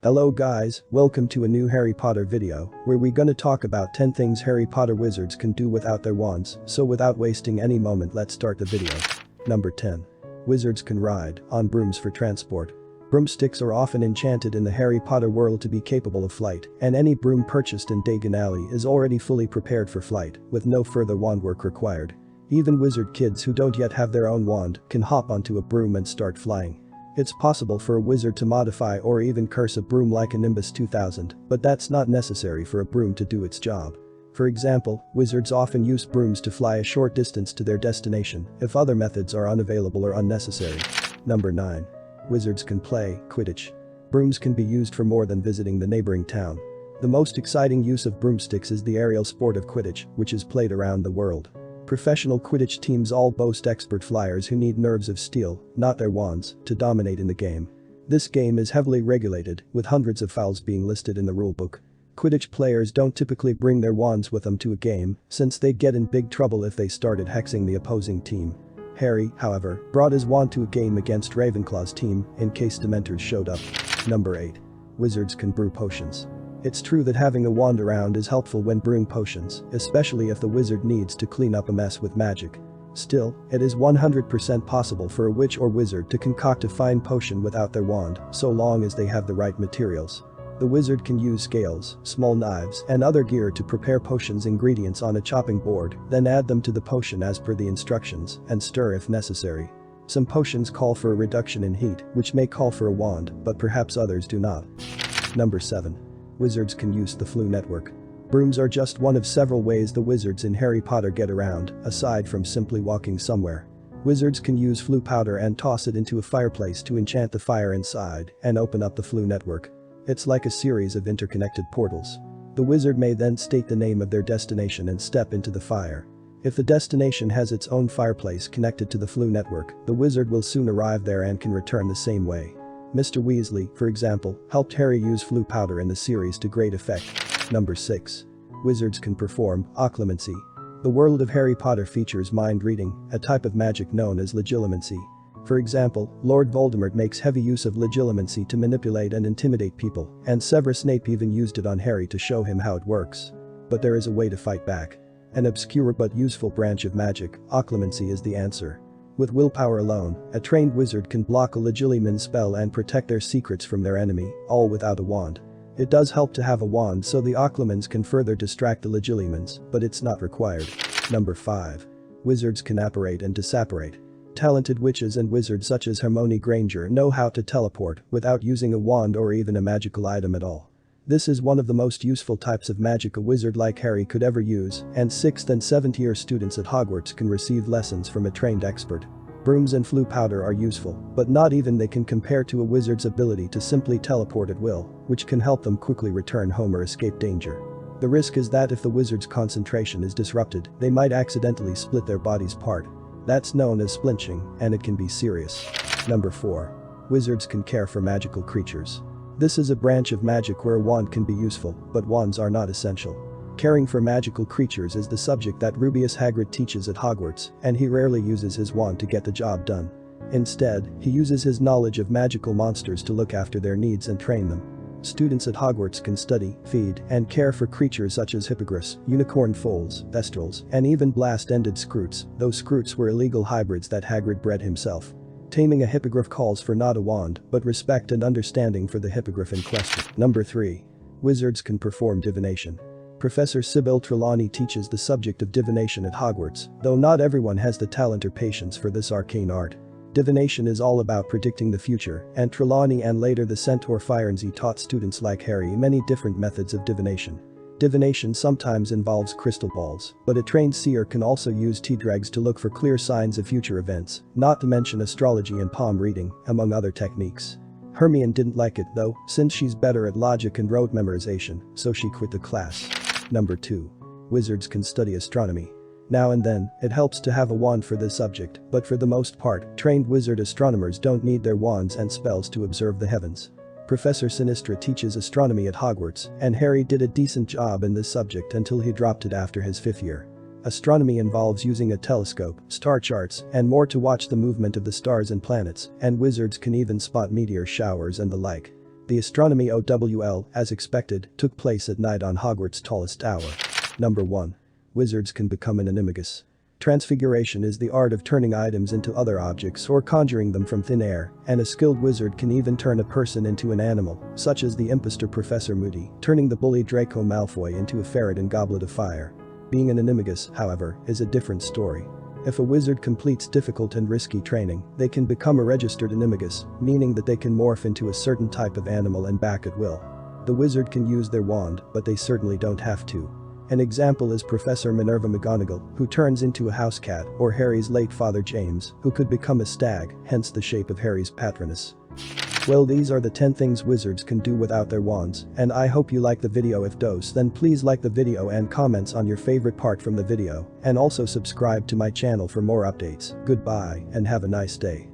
Hello guys, welcome to a new Harry Potter video, where we gonna talk about 10 things Harry Potter wizards can do without their wands, so without wasting any moment let's start the video. Number 10. Wizards can ride on brooms for transport. Broomsticks are often enchanted in the Harry Potter world to be capable of flight, and any broom purchased in Diagon Alley is already fully prepared for flight, with no further wand work required. Even wizard kids who don't yet have their own wand can hop onto a broom and start flying. It's possible for a wizard to modify or even curse a broom like a Nimbus 2000, but that's not necessary for a broom to do its job. For example, wizards often use brooms to fly a short distance to their destination if other methods are unavailable or unnecessary. Number 9. Wizards can play Quidditch. Brooms can be used for more than visiting the neighboring town. The most exciting use of broomsticks is the aerial sport of Quidditch, which is played around the world. Professional Quidditch teams all boast expert flyers who need nerves of steel, not their wands, to dominate in the game. This game is heavily regulated, with hundreds of fouls being listed in the rulebook. Quidditch players don't typically bring their wands with them to a game, since they'd get in big trouble if they started hexing the opposing team. Harry, however, brought his wand to a game against Ravenclaw's team, in case Dementors showed up. Number 8. Wizards can brew potions. It's true that having a wand around is helpful when brewing potions, especially if the wizard needs to clean up a mess with magic. Still, it is 100% possible for a witch or wizard to concoct a fine potion without their wand, so long as they have the right materials. The wizard can use scales, small knives, and other gear to prepare potions ingredients on a chopping board, then add them to the potion as per the instructions, and stir if necessary. Some potions call for a reduction in heat, which may call for a wand, but perhaps others do not. Number 7. Wizards can use the Floo network. Brooms are just one of several ways the wizards in Harry Potter get around, aside from simply walking somewhere. Wizards can use Floo powder and toss it into a fireplace to enchant the fire inside and open up the Floo network. It's like a series of interconnected portals. The wizard may then state the name of their destination and step into the fire. If the destination has its own fireplace connected to the Floo network, the wizard will soon arrive there and can return the same way. Mr. Weasley, for example, helped Harry use Floo powder in the series to great effect. Number 6. Wizards can perform Occlumency. The world of Harry Potter features mind reading, a type of magic known as legilimency. For example, Lord Voldemort makes heavy use of legilimency to manipulate and intimidate people, and Severus Snape even used it on Harry to show him how it works. But there is a way to fight back. An obscure but useful branch of magic, occlumency is the answer. With willpower alone, a trained wizard can block a Legilimen's spell and protect their secrets from their enemy, all without a wand. It does help to have a wand so the Occlumens can further distract the Legilimens, but it's not required. Number 5. Wizards can apparate and disapparate. Talented witches and wizards such as Hermione Granger know how to teleport without using a wand or even a magical item at all. This is one of the most useful types of magic a wizard like Harry could ever use, and 6th and 7th year students at Hogwarts can receive lessons from a trained expert. Brooms and Floo powder are useful, but not even they can compare to a wizard's ability to simply teleport at will, which can help them quickly return home or escape danger. The risk is that if the wizard's concentration is disrupted, they might accidentally split their bodies apart. That's known as splinching, and it can be serious. Number 4. Wizards can care for magical creatures. This is a branch of magic where a wand can be useful, but wands are not essential. Caring for magical creatures is the subject that Rubeus Hagrid teaches at Hogwarts, and he rarely uses his wand to get the job done. Instead, he uses his knowledge of magical monsters to look after their needs and train them. Students at Hogwarts can study, feed, and care for creatures such as hippogriffs, unicorn foals, thestrals, and even blast-ended scroots, though scroots were illegal hybrids that Hagrid bred himself. Taming a hippogriff calls for not a wand, but respect and understanding for the hippogriff in question. Number 3. Wizards can perform divination. Professor Sybil Trelawney teaches the subject of divination at Hogwarts, though not everyone has the talent or patience for this arcane art. Divination is all about predicting the future, and Trelawney and later the Centaur Firenze taught students like Harry many different methods of divination. Divination sometimes involves crystal balls, but a trained seer can also use tea-dregs to look for clear signs of future events, not to mention astrology and palm reading, among other techniques. Hermione didn't like it though, since she's better at logic and rote memorization, so she quit the class. Number 2. Wizards can study astronomy. Now and then, it helps to have a wand for this subject, but for the most part, trained wizard astronomers don't need their wands and spells to observe the heavens. Professor Sinistra teaches astronomy at Hogwarts, and Harry did a decent job in this subject until he dropped it after his 5th year. Astronomy involves using a telescope, star charts, and more to watch the movement of the stars and planets, and wizards can even spot meteor showers and the like. The Astronomy OWL, as expected, took place at night on Hogwarts' tallest tower. Number 1. Wizards can become an Animagus. Transfiguration is the art of turning items into other objects or conjuring them from thin air, and a skilled wizard can even turn a person into an animal, such as the impostor Professor Moody, turning the bully Draco Malfoy into a ferret in Goblet of Fire. Being an Animagus, however, is a different story. If a wizard completes difficult and risky training, they can become a registered Animagus, meaning that they can morph into a certain type of animal and back at will. The wizard can use their wand, but they certainly don't have to. An example is Professor Minerva McGonagall, who turns into a house cat, or Harry's late father James, who could become a stag, hence the shape of Harry's Patronus. Well, these are the 10 things wizards can do without their wands, and I hope you like the video. If dose, then please like the video and comments on your favorite part from the video, and also subscribe to my channel for more updates. Goodbye and have a nice day.